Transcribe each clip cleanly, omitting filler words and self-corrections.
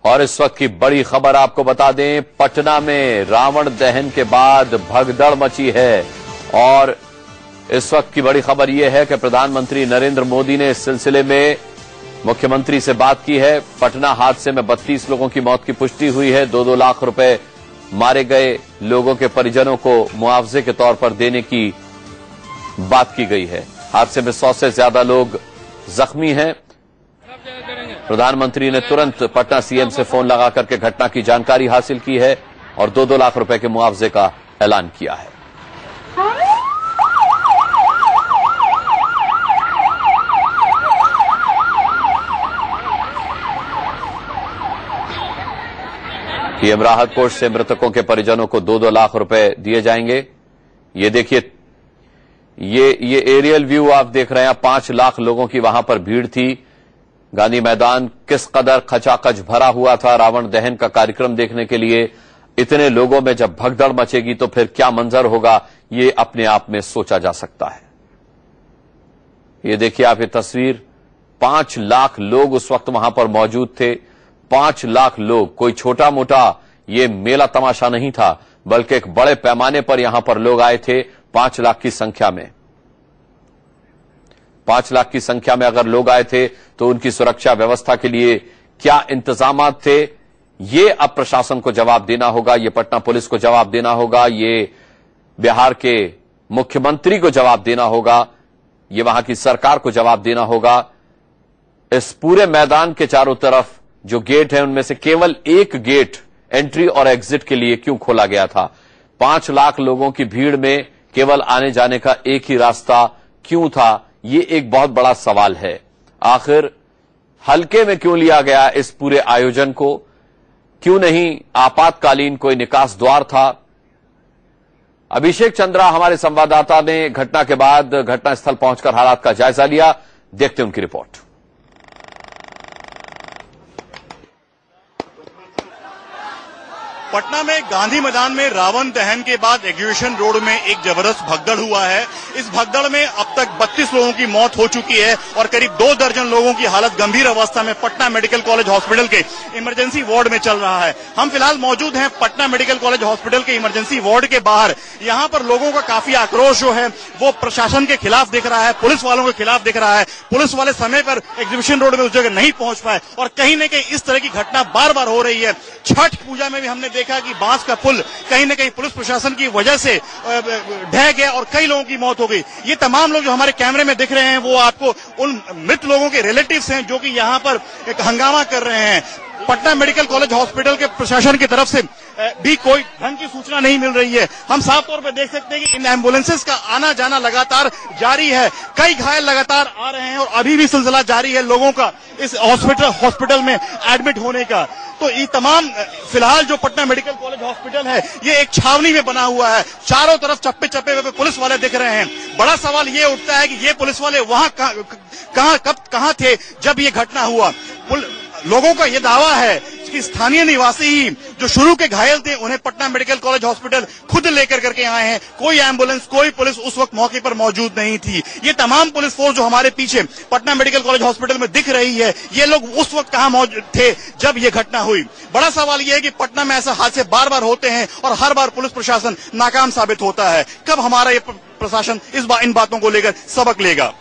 और इस वक्त की बड़ी खबर आपको बता दें, पटना में रावण दहन के बाद भगदड़ मची है। और इस वक्त की बड़ी खबर यह है कि प्रधानमंत्री नरेंद्र मोदी ने इस सिलसिले में मुख्यमंत्री से बात की है। पटना हादसे में 32 लोगों की मौत की पुष्टि हुई है। 2-2 लाख रुपए मारे गए लोगों के परिजनों को मुआवजे के तौर पर देने की बात की गई है। हादसे में 100 से ज्यादा लोग जख्मी हैं। प्रधानमंत्री ने तुरंत पटना सीएम से फोन लगा करके घटना की जानकारी हासिल की है और 2-2 लाख रुपए के मुआवजे का ऐलान किया है। पीएम राहत कोष से मृतकों के परिजनों को 2-2 लाख रुपए दिए जाएंगे। ये देखिए, ये एरियल व्यू आप देख रहे हैं। 5 लाख लोगों की वहां पर भीड़ थी। गांधी मैदान किस कदर खचाखच भरा हुआ था रावण दहन का कार्यक्रम देखने के लिए। इतने लोगों में जब भगदड़ मचेगी तो फिर क्या मंजर होगा, ये अपने आप में सोचा जा सकता है। ये देखिए आप, ये तस्वीर, 5 लाख लोग उस वक्त वहां पर मौजूद थे। 5 लाख लोग, कोई छोटा मोटा ये मेला तमाशा नहीं था, बल्कि एक बड़े पैमाने पर यहां पर लोग आए थे। 5 लाख की संख्या में 5 लाख की संख्या में अगर लोग आए थे तो उनकी सुरक्षा व्यवस्था के लिए क्या इंतजाम थे, ये अब प्रशासन को जवाब देना होगा। ये पटना पुलिस को जवाब देना होगा। ये बिहार के मुख्यमंत्री को जवाब देना होगा। ये वहां की सरकार को जवाब देना होगा। इस पूरे मैदान के चारों तरफ जो गेट है उनमें से केवल एक गेट एंट्री और एग्जिट के लिए क्यों खोला गया था? 5 लाख लोगों की भीड़ में केवल आने जाने का एक ही रास्ता क्यों था? ये एक बहुत बड़ा सवाल है। आखिर हल्के में क्यों लिया गया इस पूरे आयोजन को? क्यों नहीं आपातकालीन कोई निकास द्वार था? अभिषेक चंद्रा हमारे संवाददाता ने घटना के बाद घटनास्थल पहुंचकर हालात का जायजा लिया। देखते हैं उनकी रिपोर्ट। पटना में गांधी मैदान में रावण दहन के बाद एग्जीबिशन रोड में एक जबरदस्त भगदड़ हुआ है। इस भगदड़ में अब तक 32 लोगों की मौत हो चुकी है और करीब 2 दर्जन लोगों की हालत गंभीर अवस्था में पटना मेडिकल कॉलेज हॉस्पिटल के इमरजेंसी वार्ड में चल रहा है। हम फिलहाल मौजूद हैं पटना मेडिकल कॉलेज हॉस्पिटल के इमरजेंसी वार्ड के बाहर। यहाँ पर लोगों का काफी आक्रोश जो है वो प्रशासन के खिलाफ दिख रहा है, पुलिस वालों के खिलाफ दिख रहा है। पुलिस वाले समय पर एग्जीबिशन रोड में उस जगह नहीं पहुंच पाए और कहीं न कहीं इस तरह की घटना बार बार हो रही है। छठ पूजा में भी हमने देखा कि बांस का पुल कहीं न कहीं पुलिस प्रशासन की वजह से ढह गया और कई लोगों की मौत हो गई। ये तमाम लोग जो हमारे कैमरे में दिख रहे हैं वो आपको उन मृत लोगों के रिलेटिव्स हैं जो कि यहाँ पर एक हंगामा कर रहे हैं। पटना मेडिकल कॉलेज हॉस्पिटल के प्रशासन की तरफ से भी कोई ढंग की सूचना नहीं मिल रही है। हम साफ तौर पर देख सकते हैं कि इन एम्बुलेंसेस का आना जाना लगातार जारी है। कई घायल लगातार आ रहे हैं और अभी भी सिलसिला जारी है लोगों का इस हॉस्पिटल में एडमिट होने का। तो ये तमाम फिलहाल जो पटना मेडिकल कॉलेज हॉस्पिटल है ये एक छावनी में बना हुआ है। चारों तरफ चप्पे चप्पे पे पुलिस वाले दिख रहे हैं। बड़ा सवाल ये उठता है कि ये पुलिस वाले वहां कहां थे जब ये घटना हुआ? लोगों का ये दावा है कि स्थानीय निवासी ही जो शुरू के घायल थे उन्हें पटना मेडिकल कॉलेज हॉस्पिटल खुद लेकर करके आए हैं। कोई एम्बुलेंस, कोई पुलिस उस वक्त मौके पर मौजूद नहीं थी। ये तमाम पुलिस फोर्स जो हमारे पीछे पटना मेडिकल कॉलेज हॉस्पिटल में दिख रही है, ये लोग उस वक्त कहां मौजूद थे जब ये घटना हुई? बड़ा सवाल यह है कि पटना में ऐसा हादसे बार बार होते हैं और हर बार पुलिस प्रशासन नाकाम साबित होता है। कब हमारा ये प्रशासन इन बातों को लेकर सबक लेगा?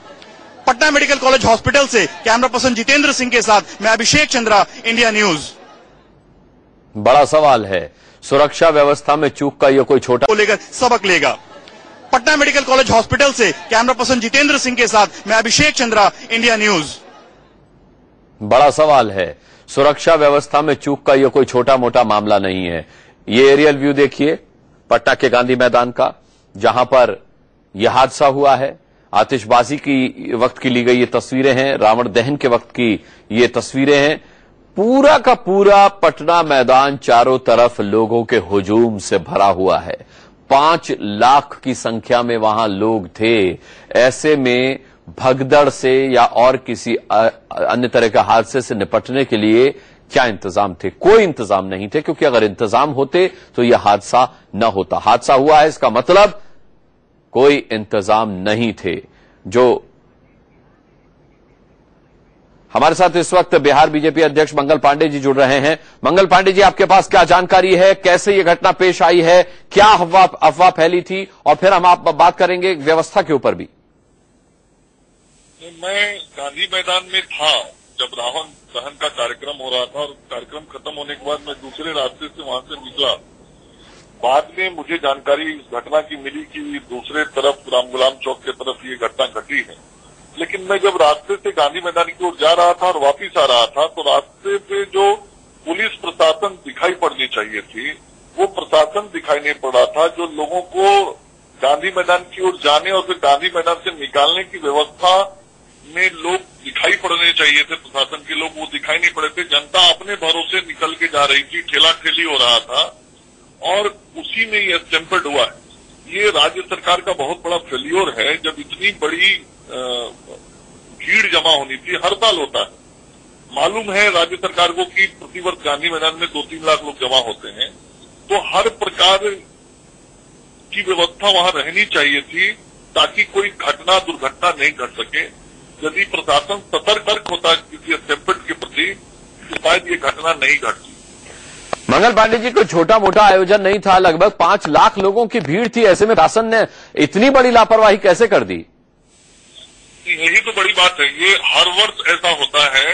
पटना मेडिकल कॉलेज हॉस्पिटल से कैमरा पर्सन जितेंद्र सिंह के साथ मैं अभिषेक चंद्रा, इंडिया न्यूज। बड़ा सवाल है, सुरक्षा व्यवस्था में चूक का ये कोई छोटा को लेकर सबक लेगा? पटना मेडिकल कॉलेज हॉस्पिटल से कैमरा पर्सन जितेंद्र सिंह के साथ मैं अभिषेक चंद्रा, इंडिया न्यूज। बड़ा सवाल है, सुरक्षा व्यवस्था में चूक का ये कोई छोटा मोटा मामला नहीं है। ये एरियल व्यू देखिए पटना के गांधी मैदान का, जहां पर यह हादसा हुआ है। आतिशबाजी की वक्त की ली गई ये तस्वीरें हैं, रावण दहन के वक्त की ये तस्वीरें हैं। पूरा का पूरा पटना मैदान चारों तरफ लोगों के हुजूम से भरा हुआ है। 5 लाख की संख्या में वहां लोग थे। ऐसे में भगदड़ से या और किसी अन्य तरह के हादसे से निपटने के लिए क्या इंतजाम थे? कोई इंतजाम नहीं थे, क्योंकि अगर इंतजाम होते तो यह हादसा न होता। हादसा हुआ है, इसका मतलब कोई इंतजाम नहीं थे। जो हमारे साथ इस वक्त बिहार बीजेपी अध्यक्ष मंगल पांडे जी जुड़ रहे हैं। मंगल पांडे जी, आपके पास क्या जानकारी है, कैसे ये घटना पेश आई है, क्या अफवाह फैली थी, और फिर हम आप बात करेंगे व्यवस्था के ऊपर भी। मैं गांधी मैदान में था जब रावण दहन का कार्यक्रम हो रहा था, और कार्यक्रम खत्म होने के बाद मैं दूसरे रास्ते से वहां से निकला। बाद में मुझे जानकारी इस घटना की मिली कि दूसरे तरफ राम गुलाम चौक की तरफ ये घटना घटी है। लेकिन मैं जब रास्ते से गांधी मैदान की ओर जा रहा था और वापिस आ रहा था, तो रास्ते पे जो पुलिस प्रशासन दिखाई पड़नी चाहिए थी, वो प्रशासन दिखाई नहीं पड़ रहा था। जो लोगों को गांधी मैदान की ओर जाने और फिर गांधी मैदान से निकालने की व्यवस्था में लोग दिखाई पड़ने चाहिए थे, प्रशासन के लोग, वो दिखाई नहीं पड़े थे। जनता अपने भरोसे निकल के जा रही थी, ठेला ठेली हो रहा था, और उसी में ये स्टैम्पेड हुआ है। ये राज्य सरकार का बहुत बड़ा फेल्योर है। जब इतनी बड़ी भीड़ जमा होनी थी, हर साल होता है, मालूम है राज्य सरकार को कि प्रतिवर्ष गांधी मैदान में 2-3 लाख लोग जमा होते हैं, तो हर प्रकार की व्यवस्था वहां रहनी चाहिए थी ताकि कोई घटना दुर्घटना नहीं घट सके। यदि प्रशासन सतर्क होता किसी स्टैम्पेड के प्रति, तो शायद ये घटना नहीं घटती। मंगल पांडे जी, कोई छोटा मोटा आयोजन नहीं था, लगभग 5 लाख लोगों की भीड़ थी। ऐसे में शासन ने इतनी बड़ी लापरवाही कैसे कर दी? यही तो बड़ी बात है। ये हर वर्ष ऐसा होता है।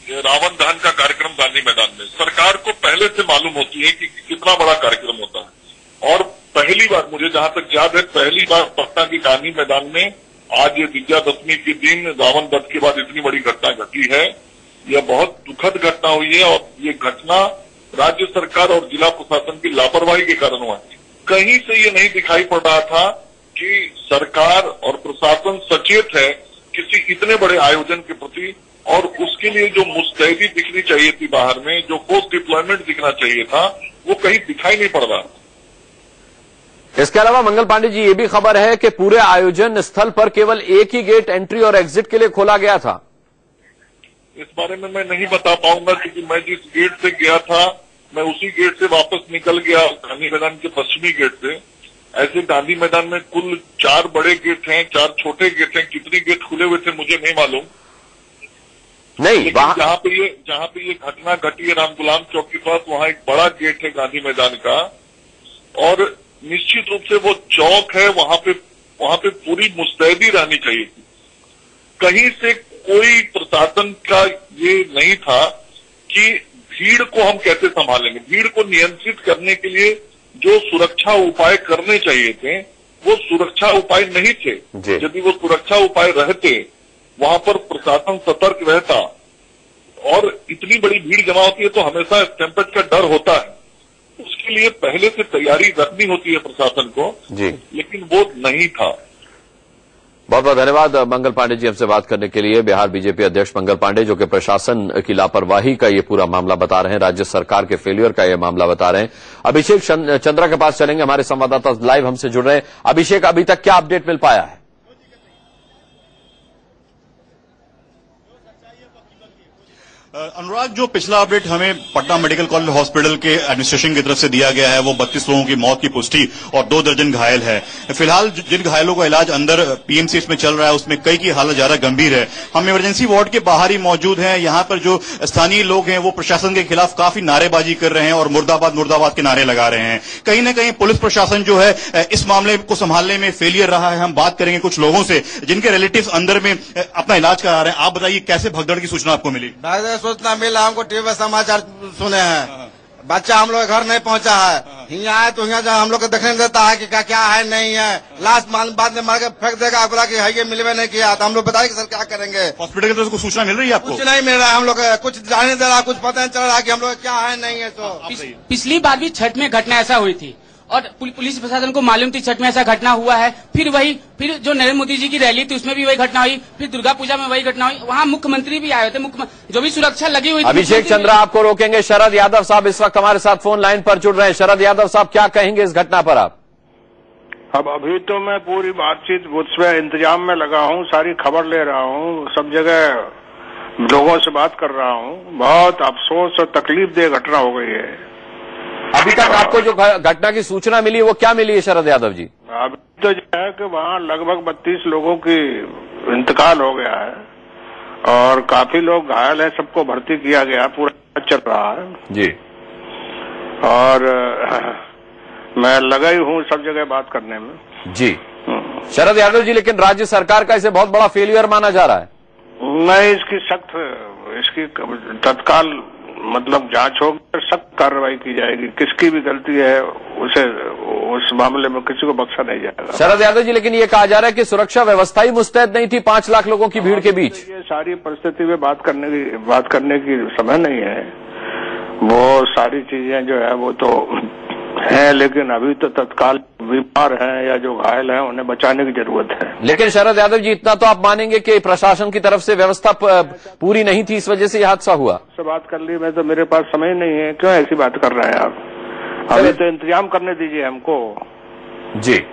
ये रावण दहन का कार्यक्रम गांधी मैदान में सरकार को पहले से मालूम होती है कि कितना बड़ा कार्यक्रम होता है, और पहली बार, मुझे जहां तक याद है, पहली बार पटना के गांधी मैदान में आज ये विजयादशमी के दिन रावण वध के बाद इतनी बड़ी घटना घटी है। यह बहुत दुखद घटना हुई है, और ये घटना राज्य सरकार और जिला प्रशासन की लापरवाही के कारण हुआ है। कहीं से ये नहीं दिखाई पड़ रहा था कि सरकार और प्रशासन सचेत है किसी इतने बड़े आयोजन के प्रति, और उसके लिए जो मुस्तैदी दिखनी चाहिए थी बाहर में, जो फोर्स डिप्लॉयमेंट दिखना चाहिए था, वो कहीं दिखाई नहीं पड़ रहा। इसके अलावा मंगल पांडे जी, ये भी खबर है कि पूरे आयोजन स्थल पर केवल एक ही गेट एंट्री और एग्जिट के लिए खोला गया था। इस बारे में मैं नहीं बता पाऊंगा, क्योंकि मैं जिस गेट से गया था, मैं उसी गेट से वापस निकल गया, गांधी मैदान के पश्चिमी गेट से। ऐसे गांधी मैदान में कुल 4 बड़े गेट हैं, 4 छोटे गेट हैं। कितने गेट खुले हुए थे मुझे नहीं मालूम। नहीं, लेकिन जहाँ पे ये घटना घटी है राम गुलाम चौक के पास, वहाँ एक बड़ा गेट है गांधी मैदान का, और निश्चित रूप से वो चौक है, वहाँ पे पूरी मुस्तैदी रहनी चाहिए थी। कहीं से कोई प्रशासन का ये नहीं था कि भीड़ को हम कैसे संभालेंगे। भीड़ को नियंत्रित करने के लिए जो सुरक्षा उपाय करने चाहिए थे, वो सुरक्षा उपाय नहीं थे। यदि वो सुरक्षा उपाय रहते, वहां पर प्रशासन सतर्क रहता, और इतनी बड़ी भीड़ जमा होती है तो हमेशा स्टैम्पेड का डर होता है। उसके लिए पहले से तैयारी रखनी होती है प्रशासन को जी, लेकिन वो नहीं था। बहुत बहुत धन्यवाद मंगल पांडे जी, हमसे बात करने के लिए। बिहार बीजेपी अध्यक्ष मंगल पांडे, जो कि प्रशासन की लापरवाही का ये पूरा मामला बता रहे हैं, राज्य सरकार के फेलियर का ये मामला बता रहे हैं। अभिषेक चंद्रा के पास चलेंगे, हमारे संवाददाता लाइव हमसे जुड़ रहे हैं। अभिषेक, अभी तक क्या अपडेट मिल पाया है? अनुराग, जो पिछला अपडेट हमें पटना मेडिकल कॉलेज हॉस्पिटल के एडमिनिस्ट्रेशन की तरफ से दिया गया है, वो 32 लोगों की मौत की पुष्टि और 2 दर्जन घायल है। फिलहाल जिन घायलों का इलाज अंदर पीएमसीएच में चल रहा है, उसमें कई की हालत ज्यादा गंभीर है। हम इमरजेंसी वार्ड के बाहर ही मौजूद हैं। यहाँ पर जो स्थानीय लोग हैं, वो प्रशासन के खिलाफ काफी नारेबाजी कर रहे हैं और मुर्दाबाद मुर्दाबाद के नारे लगा रहे हैं। कहीं न कहीं पुलिस प्रशासन जो है इस मामले को संभालने में फेलियर रहा है। हम बात करेंगे कुछ लोगों से जिनके रिलेटिव अंदर में अपना इलाज करा रहे हैं। आप बताइए, कैसे भगदड़ की सूचना आपको मिली? सूचना मिला, हमको टीवी पर समाचार सुने हैं। बच्चा हम लोग घर नहीं पहुंचा है, यहाँ आए तो यहाँ हम लोग को देखने देता है कि क्या है नहीं है। लास्ट बाद में मार के फेंक देगा, बोला कि ये मिलवे नहीं किया। तो हम लोग बताइए सर क्या करेंगे। हॉस्पिटल की तरफ से सूचना मिल रही है आपको? कुछ नहीं मिल रहा है, हम लोग कुछ जाने दे रहा, कुछ पता नहीं चल रहा कि हम लोग क्या है नहीं है। तो पिछली बार भी छठ में घटना ऐसा हुई थी, और पुलिस प्रशासन को मालूम थी छठ में ऐसा घटना हुआ है। फिर जो नरेंद्र मोदी जी की रैली थी, उसमें भी वही घटना हुई। फिर दुर्गा पूजा में वही घटना हुई। वहाँ मुख्यमंत्री भी आए थे, जो भी सुरक्षा लगी हुई थी। अभिषेक चंद्रा, आपको रोकेंगे। शरद यादव साहब इस वक्त हमारे साथ फोन लाइन पर जुड़ रहे हैं। शरद यादव साहब, क्या कहेंगे इस घटना पर आप? अब अभी तो मैं पूरी बातचीत उसमें इंतजाम में लगा हूँ, सारी खबर ले रहा हूँ, सब जगह लोगों से बात कर रहा हूँ। बहुत अफसोस और तकलीफ दे घटना हो गई है। अभी तक आपको जो घटना की सूचना मिली, वो क्या मिली है शरद यादव जी? अभी तो जो है कि वहाँ लगभग 32 लोगों की इंतकाल हो गया है, और काफी लोग घायल हैं, सबको भर्ती किया गया, पूरा चल रहा है जी। और मैं लगा ही हूँ सब जगह बात करने में जी। शरद यादव जी, लेकिन राज्य सरकार का इसे बहुत बड़ा फेलियर माना जा रहा है। नहीं, इसकी तत्काल मतलब जांच होगी, सख्त कार्रवाई की जाएगी। किसकी भी गलती है उसे उस मामले में किसी को बख्शा नहीं जाएगा। शरद यादव जी, लेकिन ये कहा जा रहा है कि सुरक्षा व्यवस्था ही मुस्तैद नहीं थी 5 लाख लोगों की भीड़ के बीच। ये सारी परिस्थिति में बात करने की समय नहीं है। वो सारी चीजें जो है वो तो है, लेकिन अभी तो तत्काल बीमार हैं या जो घायल हैं उन्हें बचाने की जरूरत है। लेकिन शरद यादव जी, इतना तो आप मानेंगे कि प्रशासन की तरफ से व्यवस्था पूरी नहीं थी, इस वजह से यह हादसा हुआ। से बात कर ली, मैं तो मेरे पास समय नहीं है, क्यों ऐसी बात कर रहे हैं आप? अभी तो इंतजाम करने दीजिए हमको। जी,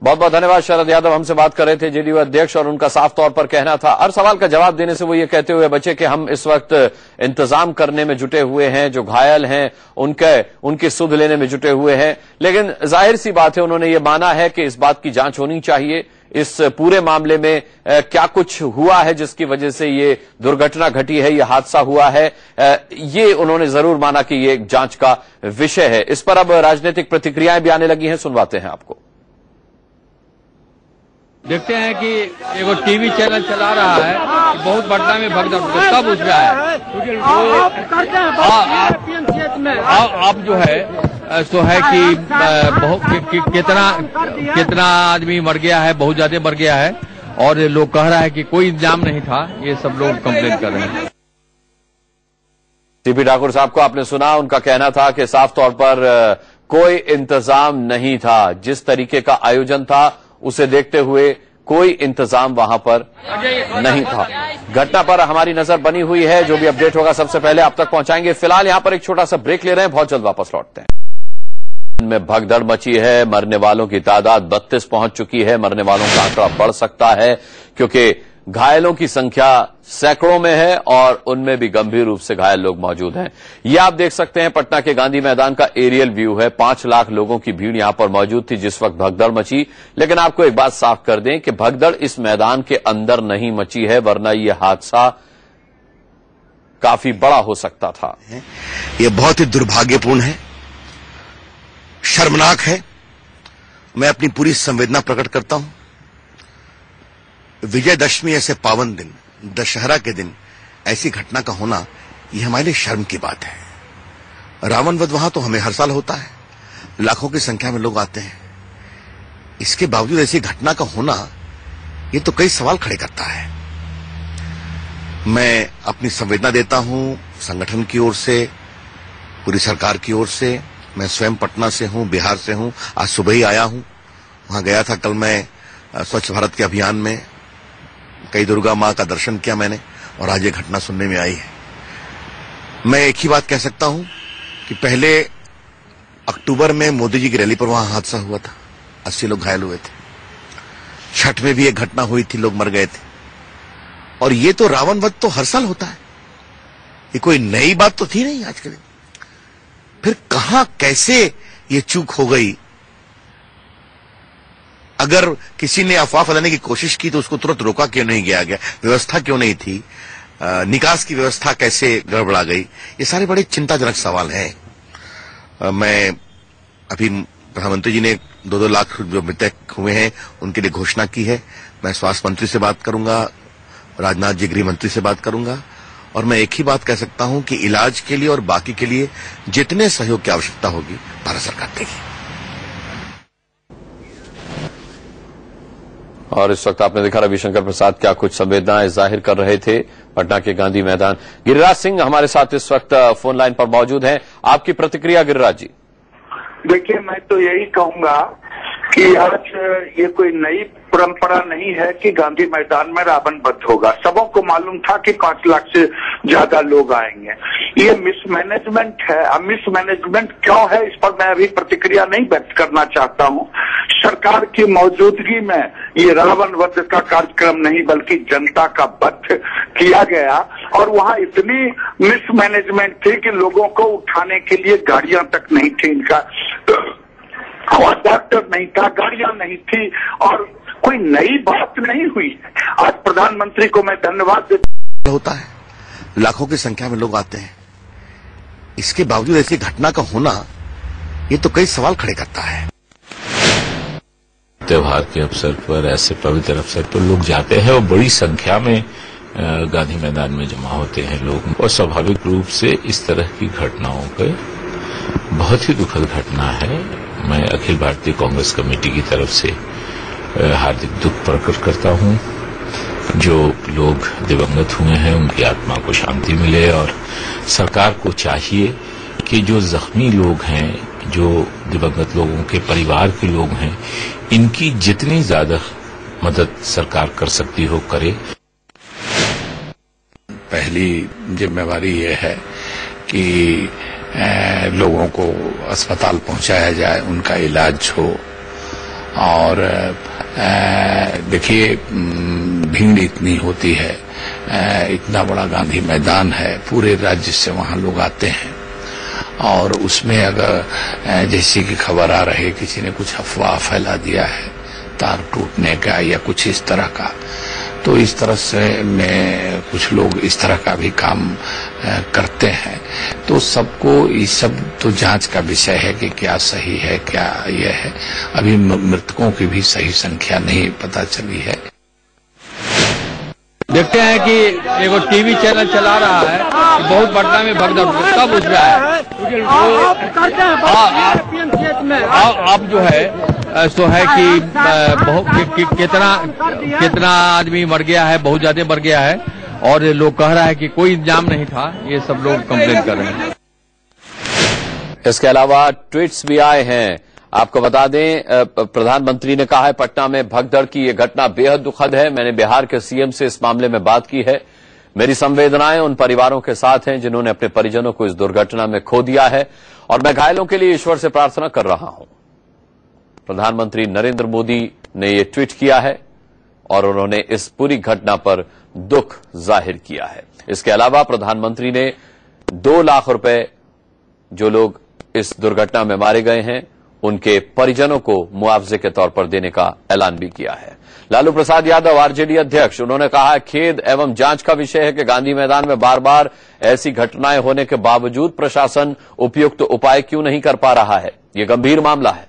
बहुत बहुत धन्यवाद। शरद यादव हमसे बात कर रहे थे, जेडीयू अध्यक्ष, और उनका साफ तौर पर कहना था, हर सवाल का जवाब देने से वो ये कहते हुए बचे कि हम इस वक्त इंतजाम करने में जुटे हुए हैं, जो घायल हैं उनकी सुध लेने में जुटे हुए हैं। लेकिन जाहिर सी बात है, उन्होंने ये माना है कि इस बात की जांच होनी चाहिए, इस पूरे मामले में क्या कुछ हुआ है जिसकी वजह से ये दुर्घटना घटी है, ये हादसा हुआ है, ये उन्होंने जरूर माना कि ये एक जांच का विषय है। इस पर अब राजनीतिक प्रतिक्रियाएं भी आने लगी हैं, सुनवाते हैं आपको। देखते हैं कि एगो टीवी चैनल चला रहा है कि बहुत पटना में भगदड़ सब उठ रहा है, क्योंकि अब जो है सो है कि बहुत कितना आदमी मर गया है, बहुत ज्यादा मर गया है, और लोग कह रहा है कि कोई इंतजाम नहीं था। ये सब लोग कंप्लेन कर रहे हैं। टीपी ठाकुर साहब को आपने सुना, उनका कहना था कि साफ तौर पर कोई इंतजाम नहीं था, जिस तरीके का आयोजन था उसे देखते हुए कोई इंतजाम वहां पर नहीं था। घटना पर हमारी नजर बनी हुई है, जो भी अपडेट होगा सबसे पहले आप तक पहुंचाएंगे। फिलहाल यहां पर एक छोटा सा ब्रेक ले रहे हैं, बहुत जल्द वापस लौटते हैं। में भगदड़ मची है, मरने वालों की तादाद 32 पहुंच चुकी है। मरने वालों का आंकड़ा बढ़ सकता है क्योंकि घायलों की संख्या सैकड़ों में है और उनमें भी गंभीर रूप से घायल लोग मौजूद हैं। ये आप देख सकते हैं, पटना के गांधी मैदान का एरियल व्यू है। 5 लाख लोगों की भीड़ यहां पर मौजूद थी जिस वक्त भगदड़ मची। लेकिन आपको एक बात साफ कर दें कि भगदड़ इस मैदान के अंदर नहीं मची है, वरना यह हादसा काफी बड़ा हो सकता था। ये बहुत ही दुर्भाग्यपूर्ण है, शर्मनाक है। मैं अपनी पूरी संवेदना प्रकट करता हूं। विजयदशमी ऐसे पावन दिन, दशहरा के दिन ऐसी घटना का होना, यह हमारे लिए शर्म की बात है। रावण वध वहां तो हमें हर साल होता है, लाखों की संख्या में लोग आते हैं। इसके बावजूद ऐसी घटना का होना, ये तो कई सवाल खड़े करता है। मैं अपनी संवेदना देता हूं संगठन की ओर से, पूरी सरकार की ओर से। मैं स्वयं पटना से हूं, बिहार से हूं, आज सुबह ही आया हूं। वहां गया था कल मैं स्वच्छ भारत के अभियान में, कई दुर्गा मां का दर्शन किया मैंने, और आज ये घटना सुनने में आई है। मैं एक ही बात कह सकता हूं कि पहले अक्टूबर में मोदी जी की रैली पर वहां हादसा हुआ था, 80 लोग घायल हुए थे। छठ में भी एक घटना हुई थी, लोग मर गए थे। और ये तो रावण वध तो हर साल होता है, ये कोई नई बात तो थी नहीं आज के दिन। फिर कहां कैसे ये चूक हो गई? अगर किसी ने अफवाह फैलाने की कोशिश की तो उसको तुरंत रोका क्यों नहीं गया? व्यवस्था क्यों नहीं थी? निकास की व्यवस्था कैसे गड़बड़ा गई? ये सारे बड़े चिंताजनक सवाल हैं। मैं अभी प्रधानमंत्री जी ने 2-2 लाख जो मृतक हुए हैं उनके लिए घोषणा की है। मैं स्वास्थ्य मंत्री से बात करूंगा, राजनाथ जी गृह मंत्री से बात करूंगा, और मैं एक ही बात कह सकता हूं कि इलाज के लिए और बाकी के लिए जितने सहयोग की आवश्यकता होगी भारत सरकार देगी। और इस वक्त आपने देखा रविशंकर प्रसाद क्या कुछ संवेदनाएं जाहिर कर रहे थे पटना के गांधी मैदान। गिरिराज सिंह हमारे साथ इस वक्त फोन लाइन पर मौजूद हैं, आपकी प्रतिक्रिया गिरिराज जी। देखिए, मैं तो यही कहूंगा कि आज ये कोई नई परंपरा नहीं है कि गांधी मैदान में रावण वध होगा। सबों को मालूम था कि 5 लाख से ज्यादा लोग आएंगे। ये मिसमैनेजमेंट है। अब मिसमैनेजमेंट क्यों है, इस पर मैं अभी प्रतिक्रिया नहीं व्यक्त करना चाहता हूं। सरकार की मौजूदगी में ये रावण वध का कार्यक्रम नहीं बल्कि जनता का वध किया गया, और वहां इतनी मिसमैनेजमेंट थी कि लोगों को उठाने के लिए गाड़ियां तक नहीं थी, इनका और डॉक्टर नहीं था, गाड़ियां नहीं थी, और कोई नई बात नहीं हुई है। आज प्रधानमंत्री को मैं धन्यवाद देता होता है, लाखों की संख्या में लोग आते हैं, इसके बावजूद ऐसी घटना का होना ये तो कई सवाल खड़े करता है। त्योहार के अवसर पर, ऐसे पवित्र अवसर पर लोग जाते हैं और बड़ी संख्या में गांधी मैदान में जमा होते हैं लोग, और स्वाभाविक रूप से इस तरह की घटनाओं पर बहुत ही दुखद घटना है। मैं अखिल भारतीय कांग्रेस कमेटी की तरफ से हार्दिक दुख प्रकट करता हूं। जो लोग दिवंगत हुए हैं उनकी आत्मा को शांति मिले, और सरकार को चाहिए कि जो जख्मी लोग हैं, जो दिवंगत लोगों के परिवार के लोग हैं, इनकी जितनी ज्यादा मदद सरकार कर सकती हो करे। पहली जिम्मेवारी ये है कि लोगों को अस्पताल पहुंचाया जाए, उनका इलाज हो। और देखिए, भीड़ इतनी होती है, इतना बड़ा गांधी मैदान है, पूरे राज्य से वहां लोग आते हैं, और उसमें अगर जैसे कि खबर आ रही है किसी ने कुछ अफवाह फैला दिया है तार टूटने का या कुछ इस तरह का, तो इस तरह से में कुछ लोग इस तरह का भी काम करते हैं। तो सबको ये सब तो जांच का विषय है कि क्या सही है क्या यह है। अभी मृतकों की भी सही संख्या नहीं पता चली है। देखते हैं कि एगो टीवी चैनल चला रहा है, बहुत पटना में भगदड़ सब उठ रहा है। अब जो है सो है कि बहुत कितना आदमी मर गया है, बहुत ज्यादा मर गया है, और लोग कह रहा है कि कोई इंतजाम नहीं था, ये सब लोग कंप्लेन कर रहे हैं। इसके अलावा ट्वीट्स भी आए हैं। आपको बता दें, प्रधानमंत्री ने कहा है पटना में भगदड़ की यह घटना बेहद दुखद है। मैंने बिहार के सीएम से इस मामले में बात की है। मेरी संवेदनाएं उन परिवारों के साथ हैं जिन्होंने अपने परिजनों को इस दुर्घटना में खो दिया है, और मैं घायलों के लिए ईश्वर से प्रार्थना कर रहा हूं। प्रधानमंत्री नरेंद्र मोदी ने यह ट्वीट किया है और उन्होंने इस पूरी घटना पर दुख जाहिर किया है। इसके अलावा प्रधानमंत्री ने 2 लाख रुपए जो लोग इस दुर्घटना में मारे गए हैं उनके परिजनों को मुआवजे के तौर पर देने का ऐलान भी किया है। लालू प्रसाद यादव आरजेडी अध्यक्ष, उन्होंने कहा है खेद एवं जांच का विषय है कि गांधी मैदान में बार बार ऐसी घटनाएं होने के बावजूद प्रशासन उपयुक्त उपाय क्यों नहीं कर पा रहा है। यह गंभीर मामला है।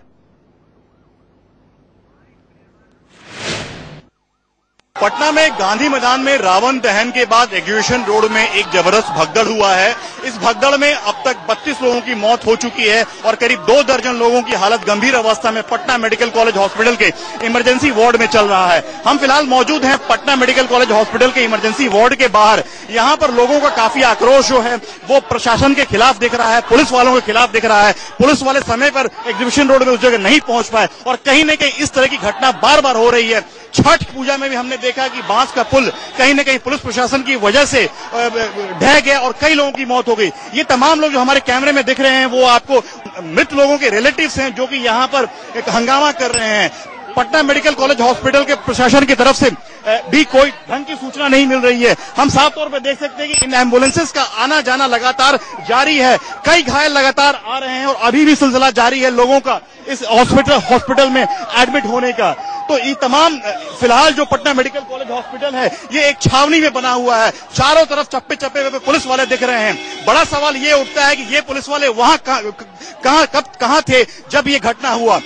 पटना में गांधी मैदान में रावण दहन के बाद एग्जीबिशन रोड में एक जबरदस्त भगदड़ हुआ है। इस भगदड़ में अब तक 32 लोगों की मौत हो चुकी है और करीब 2 दर्जन लोगों की हालत गंभीर अवस्था में पटना मेडिकल कॉलेज हॉस्पिटल के इमरजेंसी वार्ड में चल रहा है। हम फिलहाल मौजूद हैं पटना मेडिकल कॉलेज हॉस्पिटल के इमरजेंसी वार्ड के बाहर। यहाँ पर लोगों का काफी आक्रोश जो है वो प्रशासन के खिलाफ दिख रहा है, पुलिस वालों के खिलाफ दिख रहा है। पुलिस वाले समय पर एग्जीबिशन रोड में उस जगह नहीं पहुंच पाए और कहीं न कहीं इस तरह की घटना बार बार हो रही है। छठ पूजा में भी हमने देखा कि बांस का पुल कहीं न कहीं पुलिस प्रशासन की वजह से ढह गया और कई लोगों की मौत हो गई। ये तमाम लोग जो हमारे कैमरे में दिख रहे हैं वो आपको मृत लोगों के रिलेटिव्स हैं जो कि यहाँ पर एक हंगामा कर रहे हैं। पटना मेडिकल कॉलेज हॉस्पिटल के प्रशासन की तरफ से भी कोई ढंग की सूचना नहीं मिल रही है। हम साफ तौर पर देख सकते हैं कि इन एम्बुलेंसेस का आना जाना लगातार जारी है। कई घायल लगातार आ रहे हैं और अभी भी सिलसिला जारी है लोगों का इस हॉस्पिटल में एडमिट होने का। तो ये तमाम फिलहाल जो पटना मेडिकल कॉलेज हॉस्पिटल है ये एक छावनी में बना हुआ है। चारों तरफ चप्पे चप्पे पे पुलिस वाले दिख रहे हैं। बड़ा सवाल ये उठता है कि ये पुलिस वाले वहां कहां थे जब ये घटना हुआ।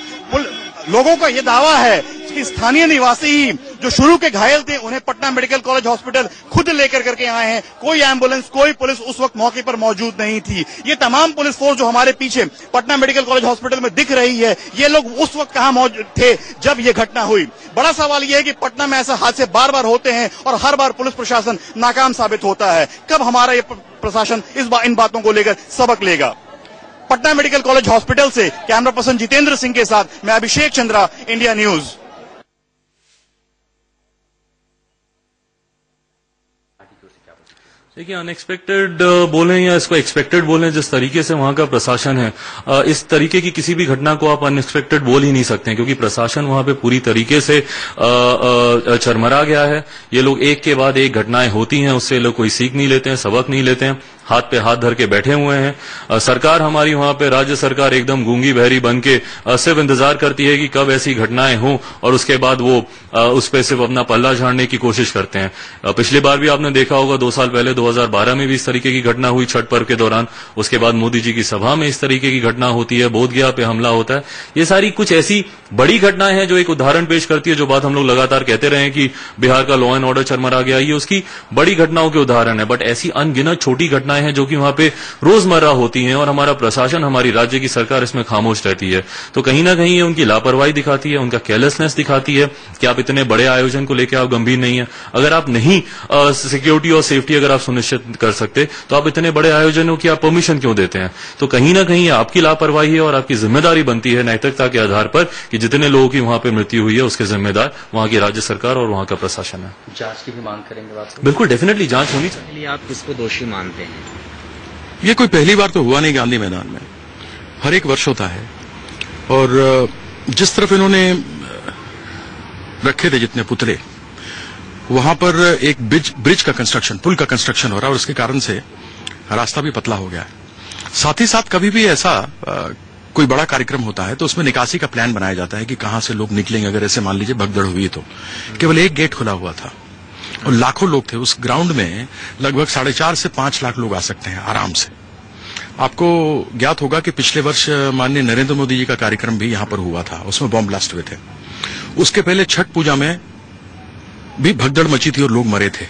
लोगों का ये दावा है कि स्थानीय निवासी ही जो शुरू के घायल थे उन्हें पटना मेडिकल कॉलेज हॉस्पिटल खुद लेकर करके आए हैं। कोई एम्बुलेंस कोई पुलिस उस वक्त मौके पर मौजूद नहीं थी। ये तमाम पुलिस फोर्स जो हमारे पीछे पटना मेडिकल कॉलेज हॉस्पिटल में दिख रही है ये लोग उस वक्त कहां मौजूद थे जब ये घटना हुई। बड़ा सवाल यह है कि पटना में ऐसा हादसे बार बार होते हैं और हर बार पुलिस प्रशासन नाकाम साबित होता है। कब हमारा ये प्रशासन इन बातों को लेकर सबक लेगा। पटना मेडिकल कॉलेज हॉस्पिटल से कैमरा पर्सन जितेंद्र सिंह के साथ मैं अभिषेक चंद्रा, इंडिया न्यूज। देखिए, अनएक्सपेक्टेड बोलें या इसको एक्सपेक्टेड बोलें, जिस तरीके से वहां का प्रशासन है, इस तरीके की किसी भी घटना को आप अनएक्सपेक्टेड बोल ही नहीं सकते हैं, क्योंकि प्रशासन वहां पे पूरी तरीके से चरमरा गया है। ये लोग एक के बाद एक घटनाएं होती हैं, उससे लोग कोई सीख नहीं लेते हैं, सबक नहीं लेते हैं। हाथ पे हाथ धर के बैठे हुए हैं। सरकार हमारी वहां पे, राज्य सरकार एकदम गूंगी बहरी बन के सिर्फ इंतजार करती है कि कब ऐसी घटनाएं हों और उसके बाद वो उस पे सिर्फ अपना पल्ला झाड़ने की कोशिश करते हैं। पिछली बार भी आपने देखा होगा, 2 साल पहले 2012 में भी इस तरीके की घटना हुई छठ पर्व के दौरान। उसके बाद मोदी जी की सभा में इस तरीके की घटना होती है, बोधगया पे हमला होता है। ये सारी कुछ ऐसी बड़ी घटनाएं हैं जो एक उदाहरण पेश करती है। जो बात हम लोग लगातार कहते रहे हैं कि बिहार का लॉ एंड ऑर्डर चरमरा गया, ये उसकी बड़ी घटनाओं के उदाहरण है। बट ऐसी अनगिनत छोटी घटनाएं हैं जो कि वहां पे रोजमर्रा होती हैं और हमारा प्रशासन, हमारी राज्य की सरकार इसमें खामोश रहती है। तो कहीं ना कहीं ये उनकी लापरवाही दिखाती है, उनका केयरलेसनेस दिखाती है कि आप इतने बड़े आयोजन को लेकर आप गंभीर नहीं है। अगर आप नहीं सिक्योरिटी और सेफ्टी अगर आप सुनिश्चित कर सकते तो आप इतने बड़े आयोजनों की आप परमिशन क्यों देते हैं? तो कहीं ना कहीं आपकी लापरवाही है और आपकी जिम्मेदारी बनती है नैतिकता के आधार पर कि जितने लोगों की वहां पे मृत्यु हुई है उसके जिम्मेदार वहां की राज्य सरकार और वहां का प्रशासन है। जांच की भी मांग करेंगे बात? बिल्कुल, डेफिनेटली जांच होनी चाहिए। आप किसको दोषी मानते हैं? ये कोई पहली बार तो हुआ नहीं गांधी मैदान में, हर एक वर्ष होता है। और जिस तरफ इन्होंने रखे थे जितने पुतले, वहां पर एक ब्रिज का कंस्ट्रक्शन, पुल का कंस्ट्रक्शन हो रहा है और उसके कारण से रास्ता भी पतला हो गया है। साथ ही साथ कभी भी ऐसा कोई बड़ा कार्यक्रम होता है तो उसमें निकासी का प्लान बनाया जाता है कि कहां से लोग निकलेंगे। अगर ऐसे मान लीजिए भगदड़ हुई तो केवल एक गेट खुला हुआ था और लाखों लोग थे उस ग्राउंड में। लगभग 4.5 से 5 लाख लोग आ सकते हैं आराम से। आपको ज्ञात होगा कि पिछले वर्ष माननीय नरेंद्र मोदी जी का कार्यक्रम भी यहां पर हुआ था, उसमें बॉम्ब ब्लास्ट हुए थे। उसके पहले छठ पूजा में भी भगदड़ मची थी और लोग मरे थे।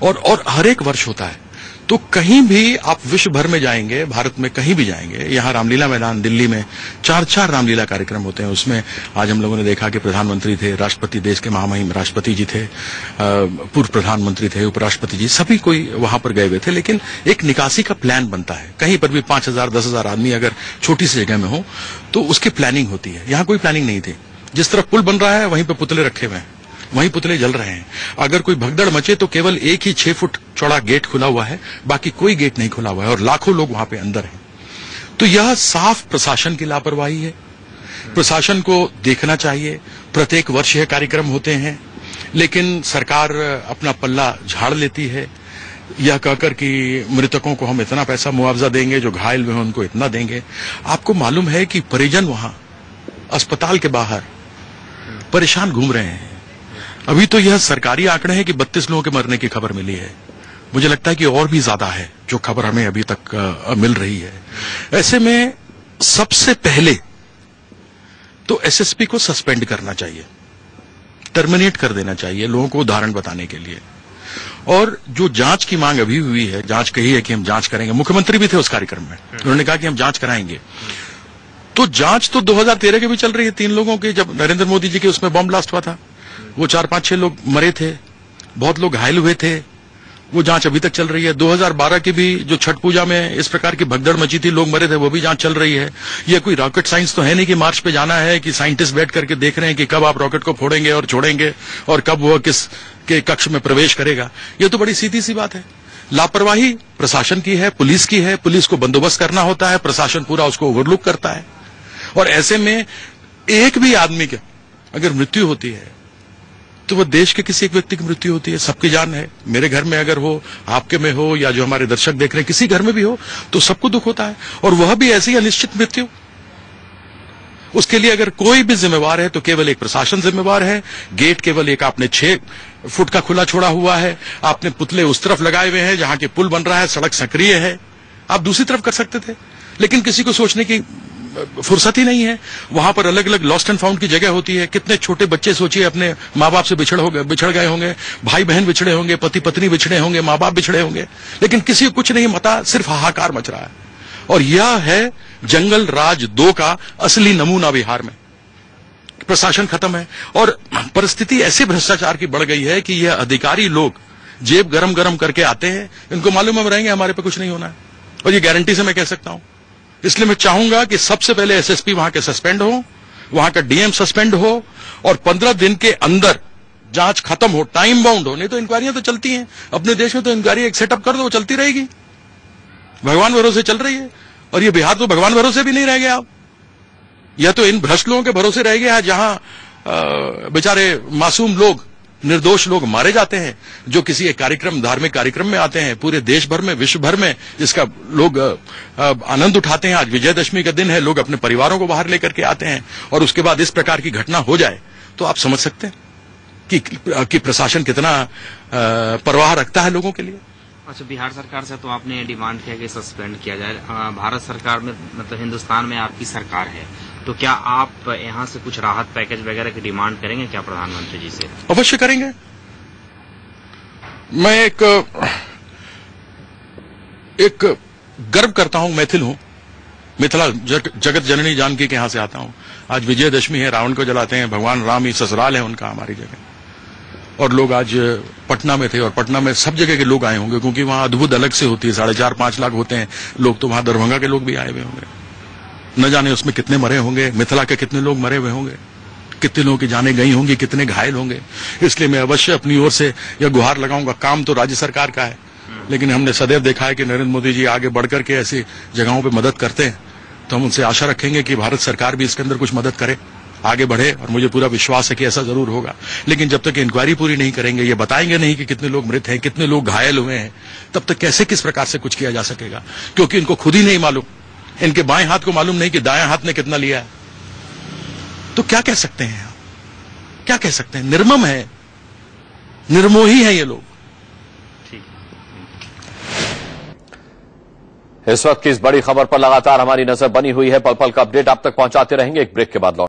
और हर एक वर्ष होता है। तो कहीं भी आप विश्व भर में जाएंगे, भारत में कहीं भी जाएंगे, यहाँ रामलीला मैदान दिल्ली में 4 रामलीला कार्यक्रम होते हैं। उसमें आज हम लोगों ने देखा कि प्रधानमंत्री थे, राष्ट्रपति, देश के महामहिम राष्ट्रपति जी थे, पूर्व प्रधानमंत्री थे, उपराष्ट्रपति जी, सभी कोई वहां पर गए हुए थे। लेकिन एक निकासी का प्लान बनता है। कहीं पर भी 5,000 10,000 आदमी अगर छोटी सी जगह में हो तो उसकी प्लानिंग होती है। यहाँ कोई प्लानिंग नहीं थी। जिस तरफ पुल बन रहा है वहीं पर पुतले रखे हुए हैं, वहीं पुतले जल रहे हैं। अगर कोई भगदड़ मचे तो केवल एक ही 6 फुट चौड़ा गेट खुला हुआ है, बाकी कोई गेट नहीं खुला हुआ है और लाखों लोग वहां पे अंदर हैं। तो यह साफ प्रशासन की लापरवाही है। प्रशासन को देखना चाहिए। प्रत्येक वर्ष यह कार्यक्रम होते हैं, लेकिन सरकार अपना पल्ला झाड़ लेती है, यह कहकर कि मृतकों को हम इतना पैसा मुआवजा देंगे, जो घायल हुए हैं उनको इतना देंगे। आपको मालूम है कि परिजन वहां अस्पताल के बाहर परेशान घूम रहे हैं। अभी तो यह सरकारी आंकड़े हैं कि 32 लोगों के मरने की खबर मिली है। मुझे लगता है कि और भी ज्यादा है जो खबर हमें अभी तक मिल रही है। ऐसे में सबसे पहले तो एसएसपी को सस्पेंड करना चाहिए, टर्मिनेट कर देना चाहिए लोगों को उदाहरण बताने के लिए। और जो जांच की मांग अभी हुई है, जांच कही है कि हम जांच करेंगे, मुख्यमंत्री भी थे उस कार्यक्रम में, उन्होंने कहा कि हम जांच कराएंगे। तो जांच तो 2013 के भी चल रही है। 3 लोगों के, जब नरेंद्र मोदी जी के उसमें बॉम्ब ब्लास्ट हुआ था, वो 4-5-6 लोग मरे थे, बहुत लोग घायल हुए थे। वो जांच अभी तक चल रही है। 2012 की भी जो छठ पूजा में इस प्रकार की भगदड़ मची थी, लोग मरे थे, वो भी जांच चल रही है। ये कोई रॉकेट साइंस तो है नहीं कि मार्स पे जाना है, कि साइंटिस्ट बैठ करके देख रहे हैं कि कब आप रॉकेट को फोड़ेंगे और छोड़ेंगे और कब वो किस के कक्ष में प्रवेश करेगा। ये तो बड़ी सीधी सी बात है। लापरवाही प्रशासन की है, पुलिस की है। पुलिस को बंदोबस्त करना होता है, प्रशासन पूरा उसको ओवरलुक करता है। और ऐसे में एक भी आदमी की अगर मृत्यु होती है तो वह देश के किसी एक व्यक्ति की मृत्यु होती है, सबकी जान है। मेरे घर में अगर हो, आपके में हो, या जो हमारे दर्शक देख रहे हैं किसी घर में भी हो, तो सबको दुख होता है। और वह भी ऐसी अनिश्चित मृत्यु। उसके लिए अगर कोई भी जिम्मेवार है तो केवल एक प्रशासन जिम्मेवार है। गेट केवल एक आपने 6 फुट का खुला छोड़ा हुआ है, आपने पुतले उस तरफ लगाए हुए हैं जहां के पुल बन रहा है, सड़क सक्रिय है। आप दूसरी तरफ कर सकते थे, लेकिन किसी को सोचने की फुर्सत ही नहीं है। वहां पर अलग अलग लॉस्ट एंड फाउंड की जगह होती है। कितने छोटे बच्चे सोचिए अपने माँ बाप से बिछड़ गए होंगे, भाई बहन बिछड़े होंगे, पति पत्नी बिछड़े होंगे, माँ बाप बिछड़े होंगे, लेकिन किसी को कुछ नहीं मता, सिर्फ हाहाकार मच रहा है। और यह है जंगल राज 2 का असली नमूना बिहार में। प्रशासन खत्म है और परिस्थिति ऐसे भ्रष्टाचार की बढ़ गई है कि यह अधिकारी लोग जेब गरम गरम करके आते हैं। इनको मालूम हम रहेंगे, हमारे पे कुछ नहीं होना है, और ये गारंटी से मैं कह सकता हूं। इसलिए मैं चाहूंगा कि सबसे पहले एसएसपी वहां के सस्पेंड हो, वहां का डीएम सस्पेंड हो, और 15 दिन के अंदर जांच खत्म हो, टाइम बाउंड हो। नहीं तो इंक्वायरियां तो चलती हैं अपने देश में, तो इंक्वायरी एक सेटअप कर दो, वो चलती रहेगी, भगवान भरोसे चल रही है। और ये बिहार तो भगवान भरोसे भी नहीं रह गया अब, यह तो इन भ्रष्ट लोगों के भरोसे रह गया, जहां बेचारे मासूम लोग निर्दोष लोग मारे जाते हैं जो किसी एक कार्यक्रम, धार्मिक कार्यक्रम में आते हैं, पूरे देश भर में, विश्व भर में जिसका लोग आनंद उठाते हैं। आज विजयदशमी का दिन है, लोग अपने परिवारों को बाहर लेकर के आते हैं और उसके बाद इस प्रकार की घटना हो जाए तो आप समझ सकते हैं कि प्रशासन कितना परवाह रखता है लोगों के लिए। अच्छा, बिहार सरकार से तो आपने डिमांड किया कि सस्पेंड किया जाए। भारत सरकार में, मतलब हिंदुस्तान में आपकी सरकार है, तो क्या आप यहाँ से कुछ राहत पैकेज वगैरह की डिमांड करेंगे क्या प्रधानमंत्री जी से? अवश्य करेंगे। मैं एक गर्व करता हूं, मैथिल हूं, मिथिला जगत जननी जानकी के यहां से आता हूं। आज विजयदशमी है, रावण को जलाते हैं, भगवान राम ही ससुराल है उनका हमारी जगह। और लोग आज पटना में थे और पटना में सब जगह के लोग आए होंगे क्योंकि वहां अद्भुत अलग से होती है। 4.5-5 लाख होते हैं लोग, तो वहां दरभंगा के लोग भी आए हुए होंगे। न जाने उसमें कितने मरे होंगे, मिथिला के कितने लोग मरे हुए होंगे, कितने लोगों की जानें गई होंगी, कितने घायल होंगे। इसलिए मैं अवश्य अपनी ओर से यह गुहार लगाऊंगा। काम तो राज्य सरकार का है, लेकिन हमने सदैव देखा है कि नरेंद्र मोदी जी आगे बढ़कर के ऐसी जगहों पर मदद करते हैं, तो हम उनसे आशा रखेंगे कि भारत सरकार भी इसके अंदर कुछ मदद करे, आगे बढ़े। और मुझे पूरा विश्वास है कि ऐसा जरूर होगा। लेकिन जब तक इंक्वायरी पूरी नहीं करेंगे, ये बताएंगे नहीं कि कितने लोग मृत हैं, कितने लोग घायल हुए हैं, तब तक कैसे किस प्रकार से कुछ किया जा सकेगा? क्योंकि इनको खुद ही नहीं मालूम, इनके बाएं हाथ को मालूम नहीं कि दाएं हाथ ने कितना लिया है। तो क्या कह सकते हैं आप? क्या कह सकते हैं? निर्मम है, निर्मोही है ये लोग। इस वक्त की इस बड़ी खबर पर लगातार हमारी नजर बनी हुई है। पल पल का अपडेट आप तक पहुंचाते रहेंगे। एक ब्रेक के बाद लौट